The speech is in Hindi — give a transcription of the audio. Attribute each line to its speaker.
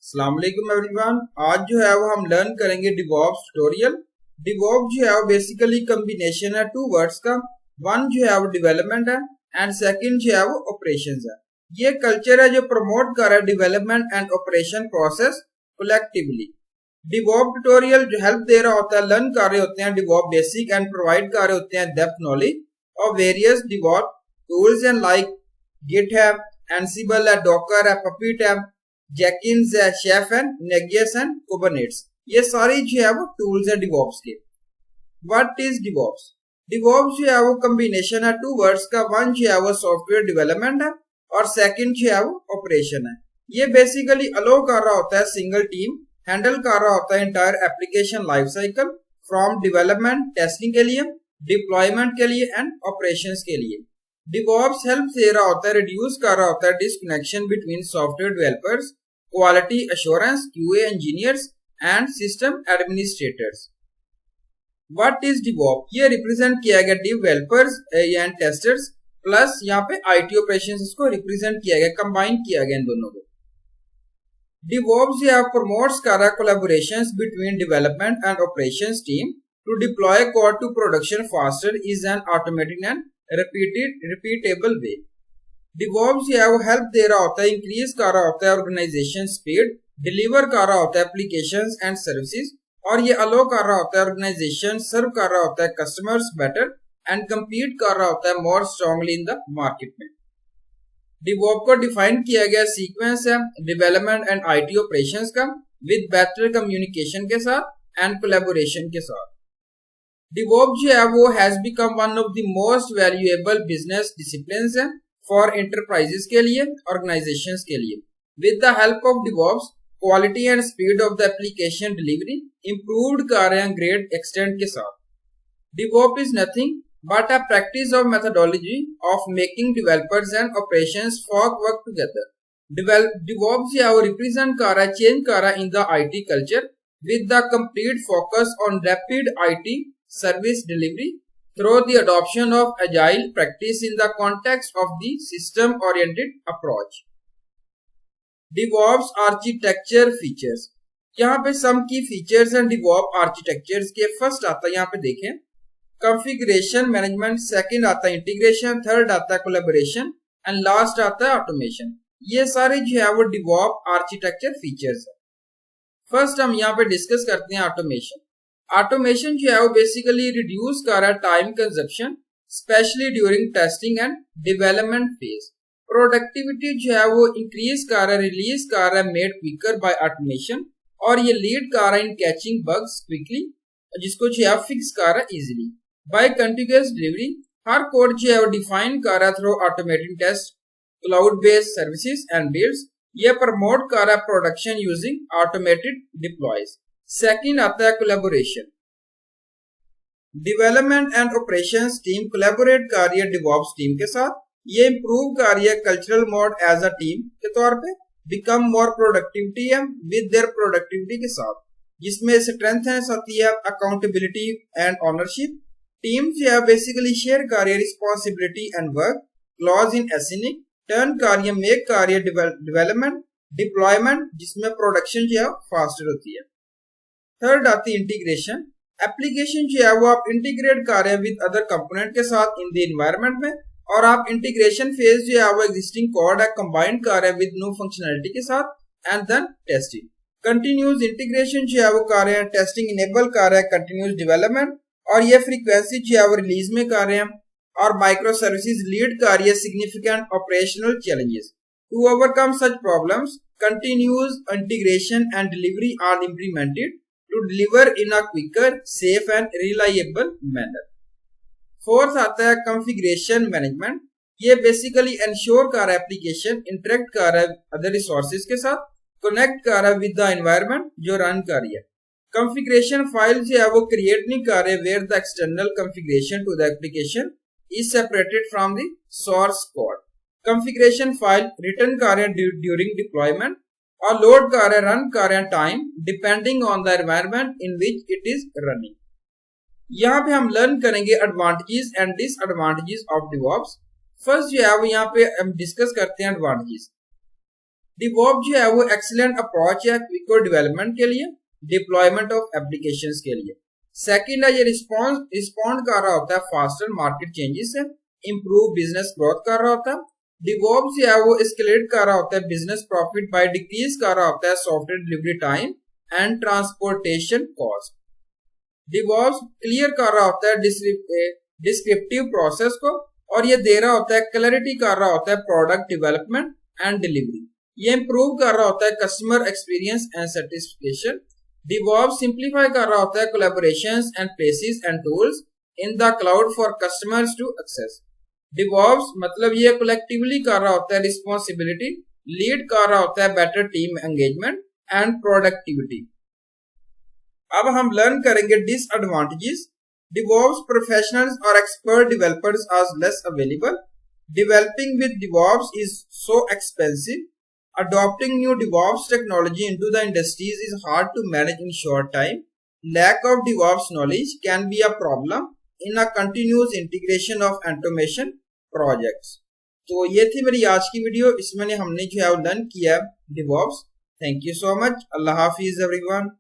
Speaker 1: अस्सलाम वालेकुम एवरीवन। आज जो है वो हम लर्न करेंगे डिवॉप्स ट्यूटोरियल। डिवॉप्स जो है वो बेसिकली कॉम्बिनेशन है टू वर्ड्स का। वन जो है वो डेवलपमेंट है एंड सेकंड जो है वो ऑपरेशंस है। ये कल्चर है जो प्रमोट कर रहा है development and operation process collectively. डिवॉप tutorial जो हेल्प दे रहा होता है, लर्न कर रहे होते हैं डिवॉप बेसिक एंड प्रोवाइड कर रहे होते हैं depth knowledge of various डिवॉप tools and like GitHub, Ansible है, डॉकर है, पपीट है, जेकिंस है, शेफ है, नेगियस एंड कुबरनेट्स। ये सारी जो है वो टूल्स है डिवॉप्स के। What is DevOps? डिवॉप्स जो है वो कॉम्बिनेशन है टू वर्ड्स का। वन जो है वो सॉफ्टवेयर डेवलपमेंट है और सेकंड जो है वो ऑपरेशन है। ये बेसिकली अलो कर रहा होता है सिंगल टीम हैंडल कर रहा होता है entire application life cycle from development testing के लिए, डिप्लॉयमेंट के लिए एंड ऑपरेशंस के लिए। डिवॉप्स हेल्प दे रहा होता है, रिड्यूस कर रहा होता है disconnection between software developers, quality assurance, QA engineers and system administrators. What is डिवॉप? ये रिप्रेजेंट किया गया डेवलपर्स एंड टेस्टर्स प्लस यहाँ पे आईटी ऑपरेशंस, इसको रिप्रेजेंट किया गया, कंबाइन किया गया इन दोनों को। DevOps promotes collaborations between development and operations team to deploy code to production faster is an automated and repeatable way. DevOps help दे रहा होता है, increase कर रहा होता है organization speed, deliver कर रहा होता है applications and services, और ये allow कर रहा होता है organization serve कर रहा होता है customers better and compete कर रहा होता है more strongly in the market में। डिवॉप को डिफाइन किया गया सीक्वेंस है डेवलपमेंट एंड आईटी ऑपरेशंस का विद बेटर कम्युनिकेशन के साथ एंड कोलैबोरेशन के साथ। डिवॉप जो है वो has become one of the most valuable business disciplines है फॉर एंटरप्राइजेस के लिए, ऑर्गेनाइजेशंस के लिए। With the help of DevOps quality and speed of the application delivery improved कर रहे हैं ग्रेट एक्सटेंट के साथ। डिवॉप is nothing but a practice of methodology of making developers and operations work together. DevOps represent कर रहा है, change कर रहा है in the IT culture with the complete focus on rapid IT service delivery through the adoption of agile practice in the context of the system-oriented approach. DevOps architecture features. यहाँ पे some key features हैं DevOps architectures के। फर्स्ट आता है, यहाँ पे देखें, कॉन्फ़िगरेशन मैनेजमेंट, सेकंड आता है इंटीग्रेशन, थर्ड आता है कोलैबोरेशन एंड लास्ट आता है ऑटोमेशन। ये सारे जो है वो डिवॉप आर्किटेक्चर फीचर्स है। फर्स्ट हम यहाँ पे डिस्कस करते हैं ऑटोमेशन। ऑटोमेशन जो है वो बेसिकली रिड्यूस कर रहा है time consumption specially during testing and development phase. Productivity जो है वो इंक्रीज कर रहा है, रिलीज कर रहा है मेड क्विकर बाय ऑटोमेशन, और ये लीड कर रहा है इन कैचिंग बग्स क्विकली, जिसको जो है फिक्स कर रहा है इजिली। बाय कंटिन्यूअस डिलीवरी, हर कोड जो है वो डिफाइन कर रहा है through automated test, cloud based services and builds. ये प्रमोट कर रहा है production using automated deploys. Second आता है collaboration. Development and operations team collaborate कर रही है डिवॉप्स टीम के साथ। ये इंप्रूव कर रही है cultural mode as a team के तौर पे, बिकम मोर प्रोडक्टिविटी है विद देयर प्रोडक्टिविटी के साथ, जिसमें स्ट्रेंथनेस होती है अकाउंटेबिलिटी एंड ऑनरशिप। टीम जो है बेसिकली शेयर कर रही है रिस्पॉन्सिबिलिटी एंड वर्क, क्लॉज इन एसिनिक, टर्न कर रही है, मेक कर रही है डेवलपमेंट, डिप्लॉयमेंट, जिसमें प्रोडक्शन जो है फास्टर होती है। थर्ड आती है इंटीग्रेशन। एप्लीकेशन जो है वो आप इंटीग्रेट कर रहे हैं विद अदर कंपोनेंट के साथ इन द एनवायरनमेंट में, और आप इंटीग्रेशन फेज जो है वो एग्जिस्टिंग कोड है कंबाइन कर रहे हैं विद न्यू फंक्शनैलिटी के साथ and then testing. Continuous integration जो है वो कर रहे हैं, टेस्टिंग इनेबल कर रहे हैं कंटिन्यूस डेवलपमेंट, और ये फ्रीक्वेंसी जो है वो रिलीज में कर रहे हैं, और माइक्रो सर्विसेज लीड कर रही है significant operational challenges. To overcome such problems, continuous integration and delivery are implemented to deliver in a quicker, safe and reliable manner. Fourth आता है कॉन्फ़िगरेशन मैनेजमेंट। ये बेसिकली इंश्योर कर रहा है एप्लीकेशन इंटरेक्ट कर रहा है अदर रिसोर्सेज के साथ, कनेक्ट कर रहा है विद द एनवायरनमेंट जो रन कर रही है। कॉन्फ़िगरेशन फाइल जो है वो क्रिएट नहीं कर रहे where the external configuration to the application is separated from the source code. Configuration file return कर रहे हैं ड्यूरिंग डिप्लॉयमेंट, और लोड कर रहे हैं, रन कर रहे हैं time depending on the environment in which it is running. यहाँ पे हम लर्न करेंगे advantages and disadvantages of DevOps. First जो है वो यहाँ पे हम डिस्कस करते हैं एडवांटेजेस। DevOps जो है वो एक्सीलेंट अप्रोच है क्विक और डेवलपमेंट के लिए, डिप्लॉयमेंट ऑफ एप्लीकेशंस के लिए। सेकंड है ये रिस्पॉन्ड कर रहा होता है फास्टर मार्केट चेंजेस से, इंप्रूव बिजनेस ग्रोथ कर रहा होता है। DevOps जो है वो एस्केलेट कर रहा होता है बिजनेस प्रॉफिट बाय डिक्रीज कर रहा होता है software delivery time and transportation cost. DevOps clear कर रहा होता है डिस्क्रिप्टिव प्रोसेस को, और ये दे रहा होता है क्लैरिटी कर रहा होता है प्रोडक्ट डेवलपमेंट एंड डिलीवरी। ये इंप्रूव कर रहा होता है customer experience and satisfaction. DevOps simplify कर रहा होता है collaborations and places and tools in the cloud for customers to access. DevOps मतलब ये कलेक्टिवली कर रहा होता है रिस्पॉन्सिबिलिटी, लीड कर रहा होता है better team engagement and productivity. अब हम लर्न करेंगे disadvantages. DevOps professionals or expert developers are less available. Developing with DevOps is so expensive. Adopting new DevOps technology into the industries is hard to manage in short time. Lack of DevOps knowledge can be a problem in a continuous integration of automation projects. तो ये थी मेरी आज की वीडियो, इसमें हमने जो है लर्न किया DevOps। Thank you so much. Allah Hafiz everyone.